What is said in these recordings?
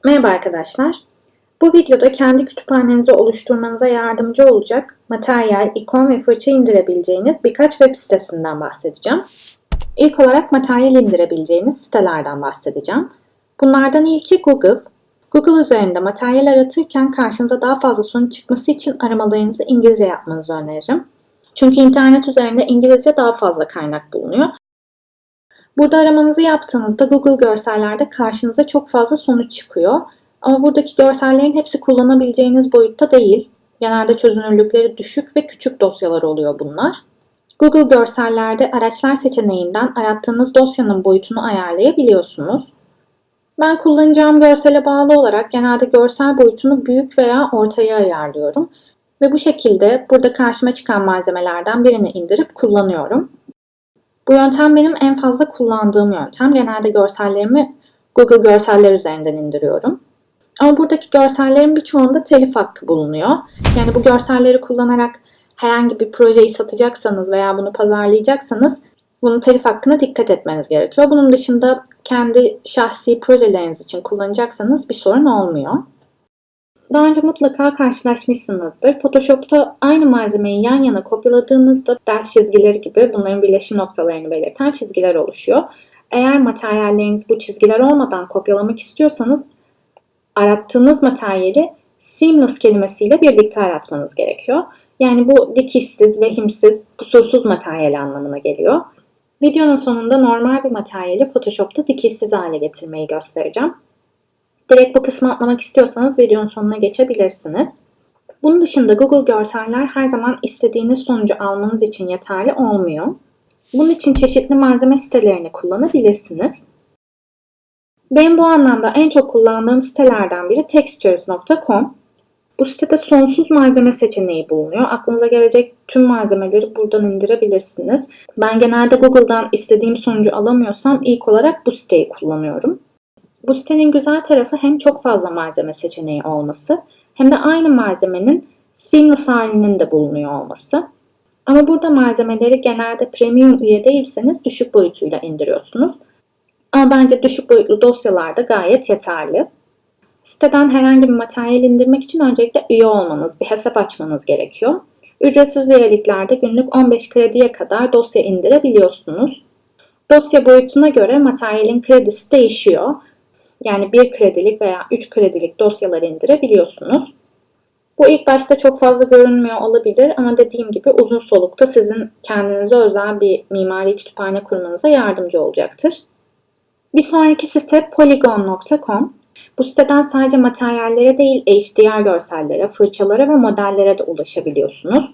Merhaba arkadaşlar. Bu videoda kendi kütüphanenizi oluşturmanıza yardımcı olacak materyal, ikon ve fırça indirebileceğiniz birkaç web sitesinden bahsedeceğim. İlk olarak materyal indirebileceğiniz sitelerden bahsedeceğim. Bunlardan ilki Google. Google üzerinde materyal aratırken karşınıza daha fazla sonuç çıkması için aramalarınızı İngilizce yapmanızı öneririm. Çünkü internet üzerinde İngilizce daha fazla kaynak bulunuyor. Burada aramanızı yaptığınızda Google görsellerde karşınıza çok fazla sonuç çıkıyor. Ama buradaki görsellerin hepsi kullanabileceğiniz boyutta değil. Genelde çözünürlükleri düşük ve küçük dosyalar oluyor bunlar. Google görsellerde araçlar seçeneğinden arattığınız dosyanın boyutunu ayarlayabiliyorsunuz. Ben kullanacağım görsele bağlı olarak genelde görsel boyutunu büyük veya ortaya ayarlıyorum. Ve bu şekilde burada karşıma çıkan malzemelerden birini indirip kullanıyorum. Bu yöntem benim en fazla kullandığım yöntem. Genelde görsellerimi Google Görseller üzerinden indiriyorum. Ama buradaki görsellerin birçoğunda telif hakkı bulunuyor. Yani bu görselleri kullanarak herhangi bir projeyi satacaksanız veya bunu pazarlayacaksanız bunun telif hakkına dikkat etmeniz gerekiyor. Bunun dışında kendi şahsi projeleriniz için kullanacaksanız bir sorun olmuyor. Daha önce mutlaka karşılaşmışsınızdır. Photoshop'ta aynı malzemeyi yan yana kopyaladığınızda ders çizgileri gibi bunların birleşim noktalarını belirten çizgiler oluşuyor. Eğer materyalleriniz bu çizgiler olmadan kopyalamak istiyorsanız arattığınız materyali seamless kelimesiyle birlikte aratmanız gerekiyor. Yani bu dikişsiz, lehimsiz, kusursuz materyal anlamına geliyor. Videonun sonunda normal bir materyali Photoshop'ta dikişsiz hale getirmeyi göstereceğim. Direkt bu kısmı atlamak istiyorsanız videonun sonuna geçebilirsiniz. Bunun dışında Google Görseller her zaman istediğiniz sonucu almanız için yeterli olmuyor. Bunun için çeşitli malzeme sitelerini kullanabilirsiniz. Benim bu anlamda en çok kullandığım sitelerden biri textures.com. Bu sitede sonsuz malzeme seçeneği bulunuyor. Aklınıza gelecek tüm malzemeleri buradan indirebilirsiniz. Ben genelde Google'dan istediğim sonucu alamıyorsam ilk olarak bu siteyi kullanıyorum. Bu sitenin güzel tarafı hem çok fazla malzeme seçeneği olması hem de aynı malzemenin seamless halinin de bulunuyor olması. Ama burada malzemeleri genelde premium üye değilseniz düşük boyutuyla indiriyorsunuz. Ama bence düşük boyutlu dosyalarda gayet yeterli. Siteden herhangi bir materyal indirmek için öncelikle üye olmanız, bir hesap açmanız gerekiyor. Ücretsiz üyeliklerde günlük 15 krediye kadar dosya indirebiliyorsunuz. Dosya boyutuna göre materyalin kredisi değişiyor. Yani 1 kredilik veya 3 kredilik dosyalar indirebiliyorsunuz. Bu ilk başta çok fazla görünmüyor olabilir ama dediğim gibi uzun solukta sizin kendinize özel bir mimari kütüphane kurmanıza yardımcı olacaktır. Bir sonraki site polygon.com. Bu siteden sadece materyallere değil HDR görsellere, fırçalara ve modellere de ulaşabiliyorsunuz.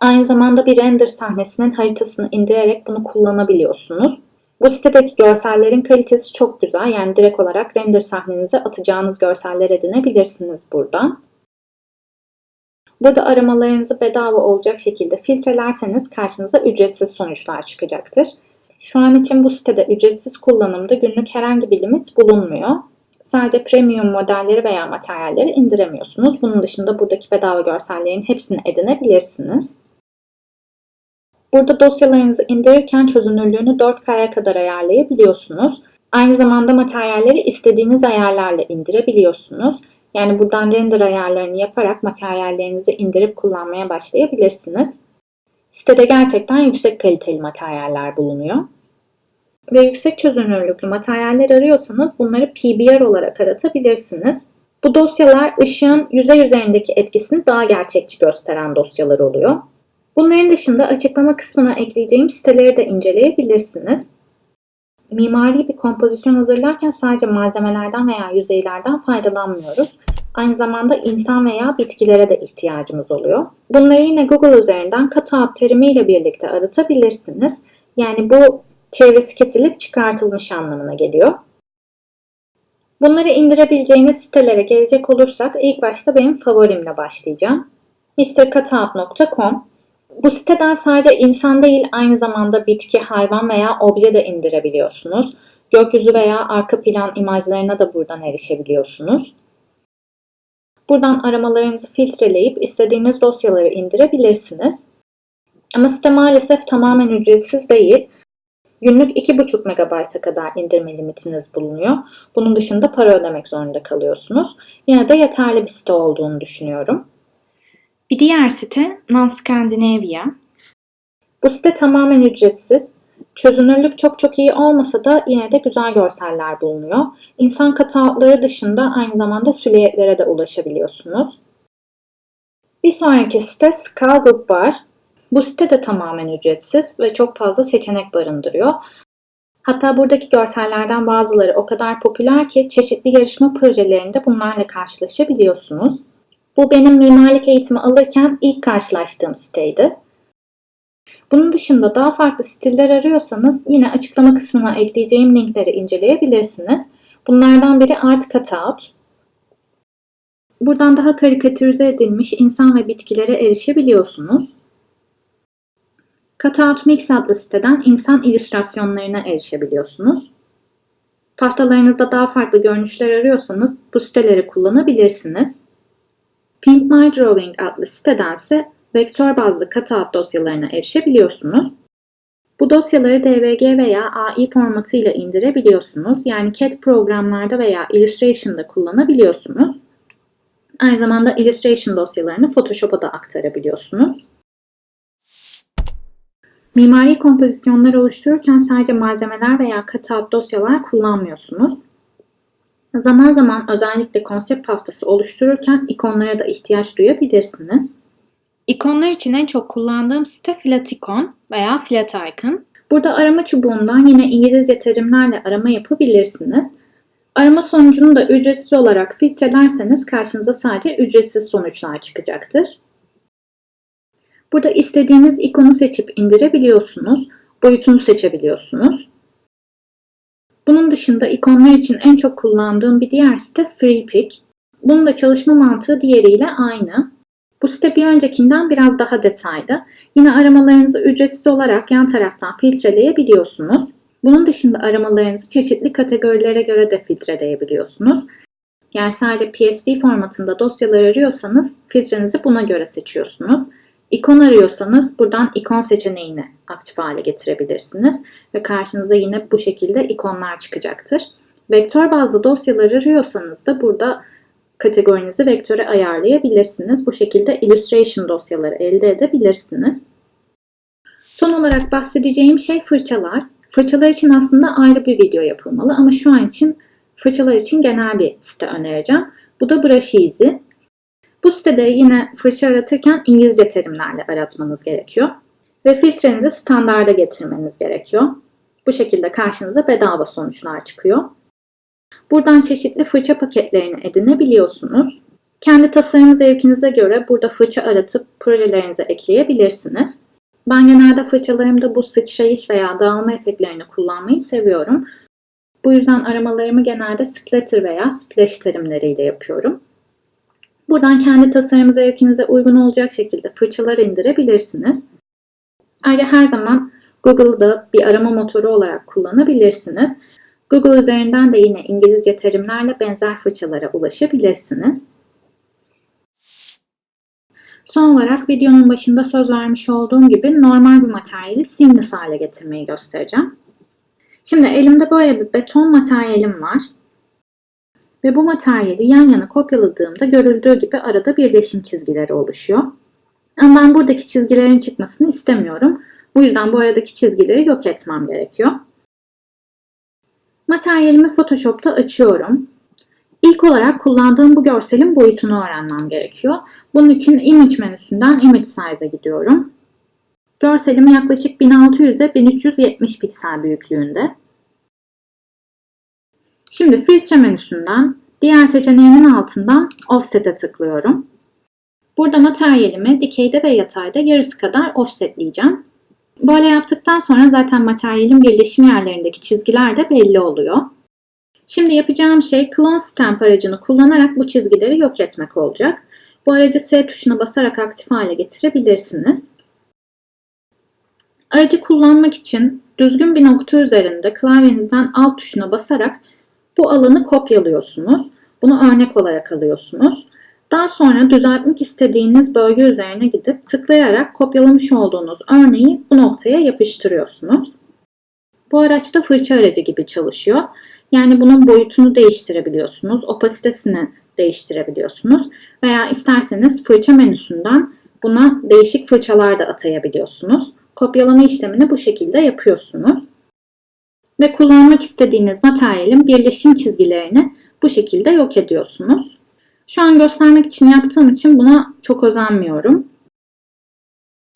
Aynı zamanda bir render sahnesinin haritasını indirerek bunu kullanabiliyorsunuz. Bu sitedeki görsellerin kalitesi çok güzel. Yani direkt olarak render sahnenize atacağınız görseller edinebilirsiniz buradan. Burada aramalarınızı bedava olacak şekilde filtrelerseniz karşınıza ücretsiz sonuçlar çıkacaktır. Şu an için bu sitede ücretsiz kullanımda günlük herhangi bir limit bulunmuyor. Sadece premium modelleri veya materyalleri indiremiyorsunuz. Bunun dışında buradaki bedava görsellerin hepsini edinebilirsiniz. Burada dosyalarınızı indirirken çözünürlüğünü 4K'ya kadar ayarlayabiliyorsunuz. Aynı zamanda materyalleri istediğiniz ayarlarla indirebiliyorsunuz. Yani buradan render ayarlarını yaparak materyallerinizi indirip kullanmaya başlayabilirsiniz. Sitede gerçekten yüksek kaliteli materyaller bulunuyor. Ve yüksek çözünürlüklü materyaller arıyorsanız bunları PBR olarak aratabilirsiniz. Bu dosyalar ışığın yüzey üzerindeki etkisini daha gerçekçi gösteren dosyalar oluyor. Bunların dışında açıklama kısmına ekleyeceğim siteleri de inceleyebilirsiniz. Mimari bir kompozisyon hazırlarken sadece malzemelerden veya yüzeylerden faydalanmıyoruz. Aynı zamanda insan veya bitkilere de ihtiyacımız oluyor. Bunları yine Google üzerinden cutout terimiyle birlikte aratabilirsiniz. Yani bu çevresi kesilip çıkartılmış anlamına geliyor. Bunları indirebileceğiniz sitelere gelecek olursak ilk başta benim favorimle başlayacağım. mrcutout.com. Bu siteden sadece insan değil aynı zamanda bitki, hayvan veya obje de indirebiliyorsunuz. Gökyüzü veya arka plan imajlarına da buradan erişebiliyorsunuz. Buradan aramalarınızı filtreleyip istediğiniz dosyaları indirebilirsiniz. Ama site maalesef tamamen ücretsiz değil. Günlük 2,5 MB'a kadar indirme limitiniz bulunuyor. Bunun dışında para ödemek zorunda kalıyorsunuz. Yine de yeterli bir site olduğunu düşünüyorum. Bir diğer site Non-Scandinavia. Bu site tamamen ücretsiz. Çözünürlük çok iyi olmasa da yine de güzel görseller bulunuyor. İnsan cutoutları dışında aynı zamanda süliyetlere de ulaşabiliyorsunuz. Bir sonraki site Skullgroup Bar. Bu site de tamamen ücretsiz ve çok fazla seçenek barındırıyor. Hatta buradaki görsellerden bazıları o kadar popüler ki çeşitli yarışma projelerinde bunlarla karşılaşabiliyorsunuz. Bu benim mimarlık eğitimi alırken ilk karşılaştığım siteydi. Bunun dışında daha farklı stiller arıyorsanız yine açıklama kısmına ekleyeceğim linkleri inceleyebilirsiniz. Bunlardan biri Art Cutout. Buradan daha karikatürize edilmiş insan ve bitkilere erişebiliyorsunuz. Cutout Mix adlı siteden insan illüstrasyonlarına erişebiliyorsunuz. Paftalarınızda daha farklı görünüşler arıyorsanız bu siteleri kullanabilirsiniz. Pink My Drawing adlı sitedense vektör bazlı cutout dosyalarına erişebiliyorsunuz. Bu dosyaları DVG veya AI formatıyla indirebiliyorsunuz. Yani CAD programlarda veya Illustration'da kullanabiliyorsunuz. Aynı zamanda Illustration dosyalarını Photoshop'a da aktarabiliyorsunuz. Mimari kompozisyonlar oluştururken sadece malzemeler veya cutout dosyalar kullanmıyorsunuz. Zaman zaman özellikle konsept haftası oluştururken ikonlara da ihtiyaç duyabilirsiniz. İkonlar için en çok kullandığım site Flaticon veya Flaticon. Burada arama çubuğundan yine İngilizce terimlerle arama yapabilirsiniz. Arama sonucunu da ücretsiz olarak filtrelerseniz karşınıza sadece ücretsiz sonuçlar çıkacaktır. Burada istediğiniz ikonu seçip indirebiliyorsunuz, boyutunu seçebiliyorsunuz. Bunun dışında ikonlar için en çok kullandığım bir diğer site Freepik. Bunun da çalışma mantığı diğeriyle aynı. Bu site bir öncekinden biraz daha detaylı. Yine aramalarınızı ücretsiz olarak yan taraftan filtreleyebiliyorsunuz. Bunun dışında aramalarınızı çeşitli kategorilere göre de filtreleyebiliyorsunuz. Yani sadece PSD formatında dosyalar arıyorsanız filtrenizi buna göre seçiyorsunuz. İkon arıyorsanız buradan ikon seçeneğini aktif hale getirebilirsiniz ve karşınıza yine bu şekilde ikonlar çıkacaktır. Vektör bazlı dosyalar arıyorsanız da burada kategorinizi vektöre ayarlayabilirsiniz. Bu şekilde Illustration dosyaları elde edebilirsiniz. Son olarak bahsedeceğim şey fırçalar. Fırçalar için aslında ayrı bir video yapılmalı ama şu an için fırçalar için genel bir site önereceğim. Bu da Brush Easy. Bu sitede yine fırça aratırken İngilizce terimlerle aratmanız gerekiyor. Ve filtrenizi standarda getirmeniz gerekiyor. Bu şekilde karşınıza bedava sonuçlar çıkıyor. Buradan çeşitli fırça paketlerini edinebiliyorsunuz. Kendi tasarım zevkinize göre burada fırça aratıp projelerinize ekleyebilirsiniz. Ben genelde fırçalarımda bu sıçrayış veya dağılma efektlerini kullanmayı seviyorum. Bu yüzden aramalarımı genelde splatter veya splash terimleriyle yapıyorum. Buradan kendi tasarım zevkinize uygun olacak şekilde fırçalar indirebilirsiniz. Ayrıca her zaman Google'da bir arama motoru olarak kullanabilirsiniz. Google üzerinden de yine İngilizce terimlerle benzer fırçalara ulaşabilirsiniz. Son olarak videonun başında söz vermiş olduğum gibi normal bir materyali seamless hale getirmeyi göstereceğim. Şimdi elimde böyle bir beton materyalim var. Ve bu materyali yan yana kopyaladığımda görüldüğü gibi arada birleşim çizgileri oluşuyor. Ama ben buradaki çizgilerin çıkmasını istemiyorum. Bu yüzden bu aradaki çizgileri yok etmem gerekiyor. Materyalimi Photoshop'ta açıyorum. İlk olarak kullandığım bu görselin boyutunu öğrenmem gerekiyor. Bunun için Image menüsünden Image Size'a gidiyorum. Görselim yaklaşık 1600'e 1370 piksel büyüklüğünde. Şimdi filtre menüsünden diğer seçeneğimin altından Offset'e tıklıyorum. Burada materyalimi dikeyde ve yatayda yarısı kadar offsetleyeceğim. Böyle yaptıktan sonra zaten materyalin birleşim yerlerindeki çizgiler de belli oluyor. Şimdi yapacağım şey Clone Stamp aracını kullanarak bu çizgileri yok etmek olacak. Bu aracı S tuşuna basarak aktif hale getirebilirsiniz. Aracı kullanmak için düzgün bir nokta üzerinde klavyenizden Alt tuşuna basarak bu alanı kopyalıyorsunuz. Bunu örnek olarak alıyorsunuz. Daha sonra düzeltmek istediğiniz bölge üzerine gidip tıklayarak kopyalamış olduğunuz örneği bu noktaya yapıştırıyorsunuz. Bu araç da fırça aracı gibi çalışıyor. Yani bunun boyutunu değiştirebiliyorsunuz, opasitesini değiştirebiliyorsunuz veya isterseniz fırça menüsünden buna değişik fırçalar da atayabiliyorsunuz. Kopyalama işlemini bu şekilde yapıyorsunuz. Ve kullanmak istediğiniz materyalin birleşim çizgilerini bu şekilde yok ediyorsunuz. Şu an göstermek için yaptığım için buna çok özenmiyorum.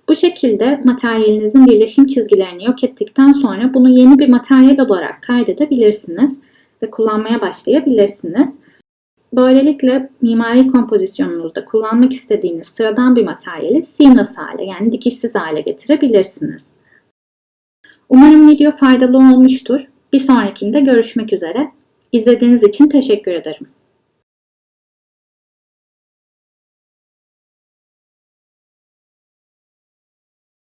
Bu şekilde materyalinizin birleşim çizgilerini yok ettikten sonra bunu yeni bir materyal olarak kaydedebilirsiniz ve kullanmaya başlayabilirsiniz. Böylelikle mimari kompozisyonunuzda kullanmak istediğiniz sıradan bir materyali seamless hale, yani dikişsiz hale getirebilirsiniz. Umarım video faydalı olmuştur. Bir sonrakinde görüşmek üzere. İzlediğiniz için teşekkür ederim.